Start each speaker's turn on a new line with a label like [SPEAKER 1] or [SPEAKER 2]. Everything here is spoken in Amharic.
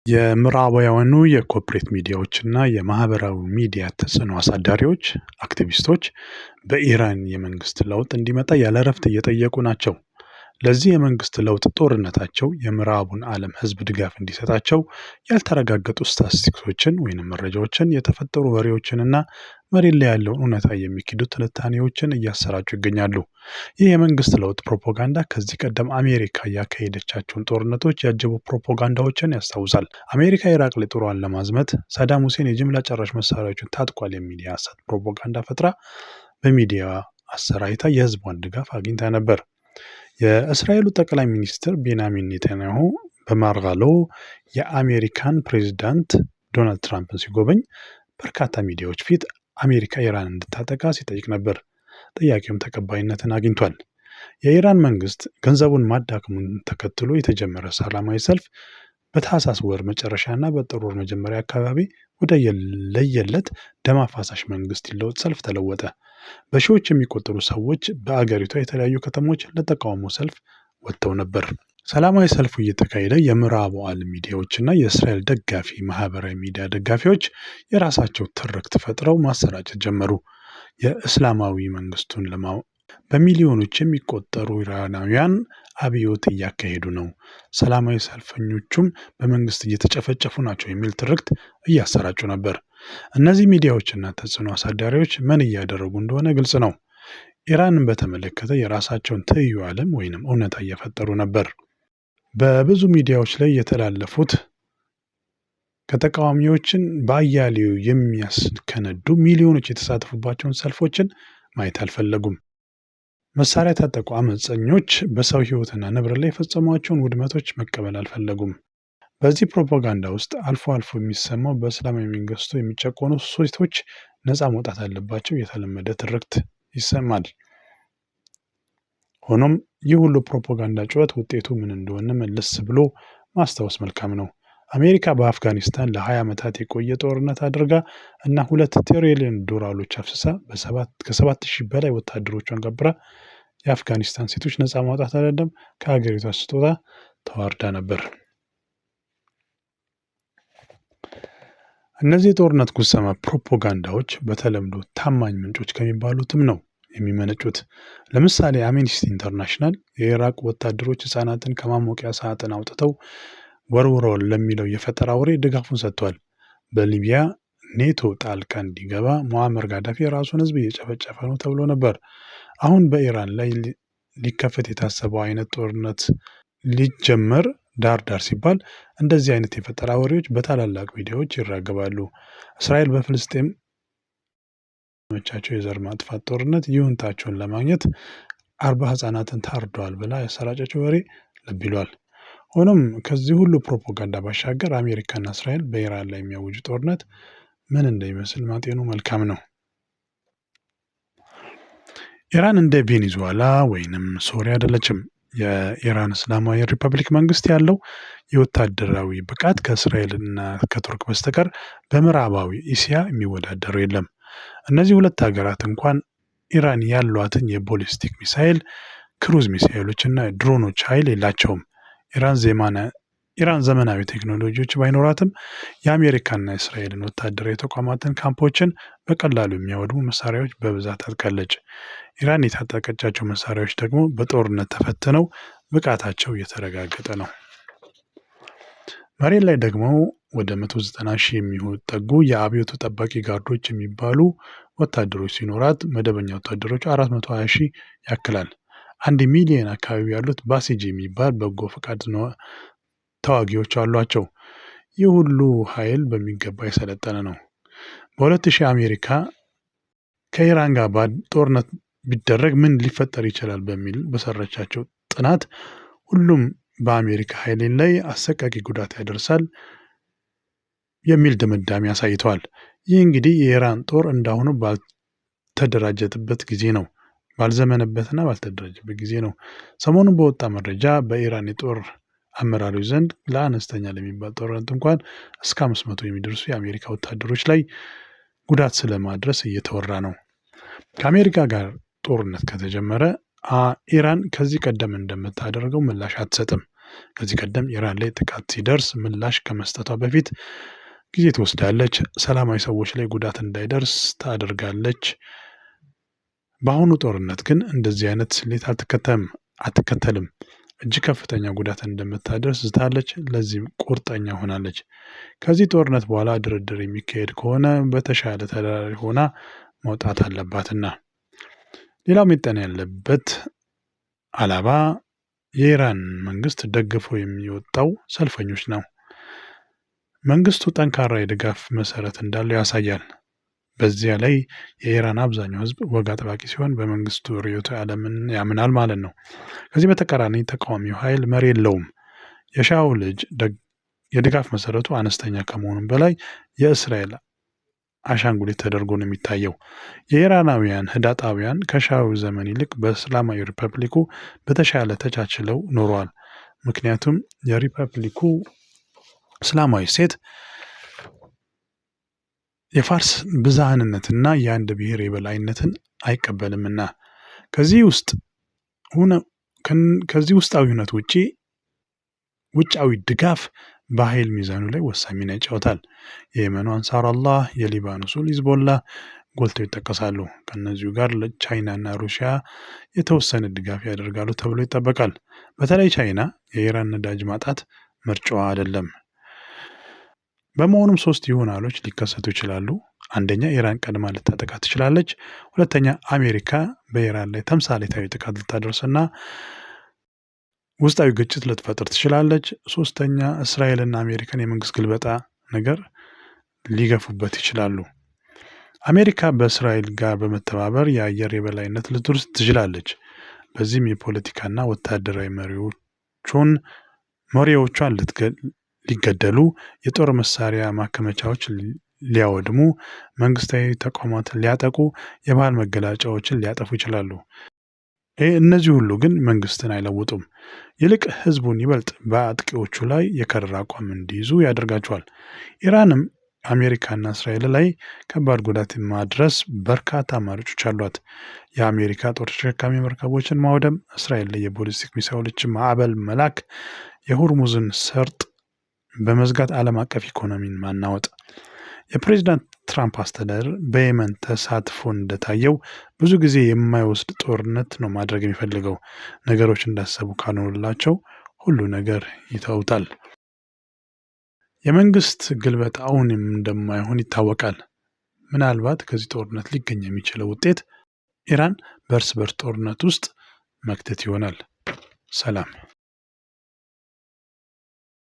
[SPEAKER 1] የምዕራባውያኑ የኮርፖሬት ሚዲያዎችና የማህበራዊ ሚዲያ ተጽዕኖ አሳዳሪዎች አክቲቪስቶች በኢራን የመንግስት ለውጥ እንዲመጣ ያለ እረፍት እየጠየቁ ናቸው። ለዚህ የመንግስት ለውጥ ጦርነታቸው የምዕራቡን ዓለም ህዝብ ድጋፍ እንዲሰጣቸው ያልተረጋገጡ ስታቲስቲክሶችን ወይንም መረጃዎችን፣ የተፈጠሩ ወሬዎችንና መሬት ላይ ያለውን እውነታ የሚክዱ ትንታኔዎችን እያሰራጩ ይገኛሉ። ይህ የመንግስት ለውጥ ፕሮፓጋንዳ ከዚህ ቀደም አሜሪካ ያካሄደቻቸውን ጦርነቶች ያጀቡ ፕሮፓጋንዳዎችን ያስታውሳል። አሜሪካ ኢራቅ ላይ ጦሯን ለማዝመት ሳዳም ሁሴን የጅምላ ጨራሽ መሳሪያዎችን ታጥቋል የሚል የሐሰት ፕሮፓጋንዳ ፈጥራ በሚዲያ አሰራጭታ የህዝቧን ድጋፍ አግኝታ ነበር። የእስራኤሉ ጠቅላይ ሚኒስትር ቤንያሚን ኔታንያሁ በማርጋሎ የአሜሪካን ፕሬዚዳንት ዶናልድ ትራምፕን ሲጎበኝ በርካታ ሚዲያዎች ፊት አሜሪካ ኢራን እንድታጠቃ ሲጠይቅ ነበር። ጥያቄውም ተቀባይነትን አግኝቷል። የኢራን መንግስት ገንዘቡን ማዳከሙን ተከትሎ የተጀመረ ሰላማዊ ሰልፍ በታህሳስ ወር መጨረሻና በጥር ወር መጀመሪያ አካባቢ ወደ ለየለት ደም አፋሳሽ መንግስት ይለወጥ ሰልፍ ተለወጠ። በሺዎች የሚቆጠሩ ሰዎች በአገሪቷ የተለያዩ ከተሞች ለተቃውሞ ሰልፍ ወጥተው ነበር። ሰላማዊ ሰልፉ እየተካሄደ የምዕራቡ ዓለም ሚዲያዎችና የእስራኤል ደጋፊ ማህበራዊ ሚዲያ ደጋፊዎች የራሳቸው ትርክት ፈጥረው ማሰራጨት ጀመሩ። የእስላማዊ መንግስቱን በሚሊዮኖች የሚቆጠሩ ኢራናውያን አብዮት እያካሄዱ ነው፣ ሰላማዊ ሰልፈኞቹም በመንግስት እየተጨፈጨፉ ናቸው የሚል ትርክት እያሰራጩ ነበር። እነዚህ ሚዲያዎችና ተጽዕኖ አሳዳሪዎች ምን እያደረጉ እንደሆነ ግልጽ ነው። ኢራንን በተመለከተ የራሳቸውን ትይዩ ዓለም ወይንም እውነታ እየፈጠሩ ነበር። በብዙ ሚዲያዎች ላይ የተላለፉት ከተቃዋሚዎችን በአያሌው የሚያስከነዱ ሚሊዮኖች የተሳተፉባቸውን ሰልፎችን ማየት አልፈለጉም። መሳሪያ የታጠቁ አመፀኞች በሰው ህይወትና ንብረት ላይ የፈጸሟቸውን ውድመቶች መቀበል አልፈለጉም። በዚህ ፕሮፓጋንዳ ውስጥ አልፎ አልፎ የሚሰማው በእስላማዊ መንግስቱ የሚጨቆኑ ሴቶች ነፃ መውጣት አለባቸው የተለመደ ትርክት ይሰማል። ሆኖም ይህ ሁሉ ፕሮፓጋንዳ ጩኸት ውጤቱ ምን እንደሆነ መለስ ብሎ ማስታወስ መልካም ነው። አሜሪካ በአፍጋኒስታን ለ20 ዓመታት የቆየ ጦርነት አድርጋ እና $2 ትሪሊዮን አፍስሳ ከ7,000 በላይ ወታደሮቿን ገብራ የአፍጋኒስታን ሴቶች ነፃ ማውጣት አይደለም ከሀገሪቷ ስትወጣ ተዋርዳ ነበር። እነዚህ የጦርነት ጉሰማ ፕሮፓጋንዳዎች በተለምዶ ታማኝ ምንጮች ከሚባሉትም ነው የሚመነጩት። ለምሳሌ አምነስቲ ኢንተርናሽናል የኢራቅ ወታደሮች ህፃናትን ከማሞቂያ ሳጥን አውጥተው ወርውረዋል ለሚለው የፈጠራ ወሬ ድጋፉን ሰጥቷል። በሊቢያ ኔቶ ጣልቃ እንዲገባ ሙአመር ጋዳፊ የራሱን ህዝብ እየጨፈጨፈ ነው ተብሎ ነበር። አሁን በኢራን ላይ ሊከፈት የታሰበው አይነት ጦርነት ሊጀመር ዳር ሲባል እንደዚህ አይነት የፈጠራ ወሬዎች በታላላቅ ሚዲያዎች ይራገባሉ። እስራኤል በፍልስጤም መቻቸው የዘር ማጥፋት ጦርነት ይሁንታቸውን ለማግኘት 40 ህፃናትን ታርደዋል ብላ ያሰራጨችው ወሬ ልብ ይሏል። ሆኖም ከዚህ ሁሉ ፕሮፓጋንዳ ባሻገር አሜሪካና እስራኤል በኢራን ላይ የሚያውጁ ጦርነት ምን እንደሚመስል ማጤኑ መልካም ነው። ኢራን እንደ ቬኔዙዌላ ወይንም ሶሪያ አይደለችም። የኢራን እስላማዊ ሪፐብሊክ መንግስት ያለው የወታደራዊ ብቃት ከእስራኤልና ከቱርክ በስተቀር በምዕራባዊ እስያ የሚወዳደረው የለም። እነዚህ ሁለት ሀገራት እንኳን ኢራን ያሏትን የቦሊስቲክ ሚሳኤል፣ ክሩዝ ሚሳኤሎች እና ድሮኖች ኃይል የላቸውም። ኢራን ዘመናዊ ቴክኖሎጂዎች ባይኖራትም የአሜሪካና የእስራኤልን ወታደራዊ ተቋማትን ካምፖችን በቀላሉ የሚያወድሙ መሳሪያዎች በብዛት ታጥቃለች። ኢራን የታጠቀቻቸው መሳሪያዎች ደግሞ በጦርነት ተፈትነው ብቃታቸው እየተረጋገጠ ነው። መሬት ላይ ደግሞ ወደ 190,000 የሚጠጉ የአብዮቱ ጠባቂ ጋርዶች የሚባሉ ወታደሮች ሲኖራት መደበኛ ወታደሮቹ 420,000 ያክላል። 1 ሚሊዮን አካባቢ ያሉት ባሲጂ የሚባል በጎ ፈቃድ ተዋጊዎች አሏቸው። ይህ ሁሉ ኃይል በሚገባ የሰለጠነ ነው። በ2000 አሜሪካ ከኢራን ጋር ጦርነት ቢደረግ ምን ሊፈጠር ይችላል በሚል በሰራቻቸው ጥናት ሁሉም በአሜሪካ ኃይል ላይ አሰቃቂ ጉዳት ያደርሳል የሚል ድምዳሜ አሳይተዋል። ይህ እንግዲህ የኢራን ጦር እንዳሁኑ ባልተደራጀበት ጊዜ ነው፣ ባልዘመነበትና ባልተደራጀበት ጊዜ ነው። ሰሞኑን በወጣ መረጃ በኢራን የጦር አመራሮች ዘንድ ለአነስተኛ ለሚባል ጦርነት እንኳን እስከ 500 የሚደርሱ የአሜሪካ ወታደሮች ላይ ጉዳት ስለማድረስ እየተወራ ነው። ከአሜሪካ ጋር ጦርነት ከተጀመረ ኢራን ከዚህ ቀደም እንደምታደርገው ምላሽ አትሰጥም። ከዚህ ቀደም ኢራን ላይ ጥቃት ሲደርስ ምላሽ ከመስጠቷ በፊት ጊዜ ትወስዳለች፣ ሰላማዊ ሰዎች ላይ ጉዳት እንዳይደርስ ታደርጋለች። በአሁኑ ጦርነት ግን እንደዚህ አይነት ስሌት አትከተልም። እጅግ ከፍተኛ ጉዳት እንደምታደርስ ዝታለች። ለዚህም ቁርጠኛ ሆናለች። ከዚህ ጦርነት በኋላ ድርድር የሚካሄድ ከሆነ በተሻለ ተደራዳሪ ሆና መውጣት አለባትና። ሌላው መጠን ያለበት አላባ የኢራን መንግስት ደግፎ የሚወጣው ሰልፈኞች ነው። መንግስቱ ጠንካራ የድጋፍ መሰረት እንዳለው ያሳያል። በዚያ ላይ የኢራን አብዛኛው ህዝብ ወግ አጥባቂ ሲሆን በመንግስቱ ርዕዮተ ዓለምን ያምናል ማለት ነው። ከዚህ በተቃራኒ ተቃዋሚው ኃይል መሪ የለውም። የሻው ልጅ የድጋፍ መሰረቱ አነስተኛ ከመሆኑም በላይ የእስራኤል አሻንጉሊት ተደርጎ ነው የሚታየው። የኢራናውያን ህዳጣውያን ከሻው ዘመን ይልቅ በእስላማዊ ሪፐብሊኩ በተሻለ ተቻችለው ኖረዋል። ምክንያቱም የሪፐብሊኩ እስላማዊ ሴት የፋርስ ብዝሃንነትና የአንድ ብሔር የበላይነትን አይቀበልምና። ከዚህ ውስጣዊ እውነት ውጫዊ ድጋፍ በኃይል ሚዛኑ ላይ ወሳኝ ሚና ይጫወታል። የየመኑ አንሳር አላህ፣ የሊባኖሱ ሂዝቦላ ጎልተው ይጠቀሳሉ። ከእነዚሁ ጋር ቻይናና ሩሲያ የተወሰነ ድጋፍ ያደርጋሉ ተብሎ ይጠበቃል። በተለይ ቻይና የኢራን ነዳጅ ማጣት ምርጫዋ አይደለም። በመሆኑም 3 ይሆናሎች ሊከሰቱ ይችላሉ። አንደኛ ኢራን ቀድማ ልታጠቃ ትችላለች። ሁለተኛ አሜሪካ በኢራን ላይ ተምሳሌታዊ ጥቃት ልታደርስና ውስጣዊ ግጭት ልትፈጥር ትችላለች። ሶስተኛ እስራኤልና አሜሪካን የመንግስት ግልበጣ ነገር ሊገፉበት ይችላሉ። አሜሪካ በእስራኤል ጋር በመተባበር የአየር የበላይነት ልትወስድ ትችላለች። በዚህም የፖለቲካና ወታደራዊ መሪዎቿን ሊገደሉ፣ የጦር መሳሪያ ማከማቻዎች ሊያወድሙ፣ መንግስታዊ ተቋማትን ሊያጠቁ፣ የባህል መገለጫዎችን ሊያጠፉ ይችላሉ። እነዚህ ሁሉ ግን መንግስትን አይለውጡም። ይልቅ ህዝቡን ይበልጥ በአጥቂዎቹ ላይ የከረረ አቋም እንዲይዙ ያደርጋቸዋል። ኢራንም አሜሪካና እስራኤል ላይ ከባድ ጉዳት ማድረስ በርካታ አማራጮች አሏት። የአሜሪካ ጦር ተሸካሚ መርከቦችን ማውደም፣ እስራኤል ላይ የቦሊስቲክ ሚሳይሎችን ማዕበል መላክ፣ የሆርሙዝን ሰርጥ በመዝጋት ዓለም አቀፍ ኢኮኖሚን ማናወጥ። የፕሬዚዳንት ትራምፕ አስተዳደር በየመን ተሳትፎ እንደታየው ብዙ ጊዜ የማይወስድ ጦርነት ነው ማድረግ የሚፈልገው። ነገሮች እንዳሰቡ ካልሆኑላቸው ሁሉ ነገር ይተውታል። የመንግስት ግልበጣ አሁንም እንደማይሆን ይታወቃል። ምናልባት ከዚህ ጦርነት ሊገኝ የሚችለው ውጤት ኢራን በእርስ በርስ ጦርነት ውስጥ መክተት ይሆናል። ሰላም።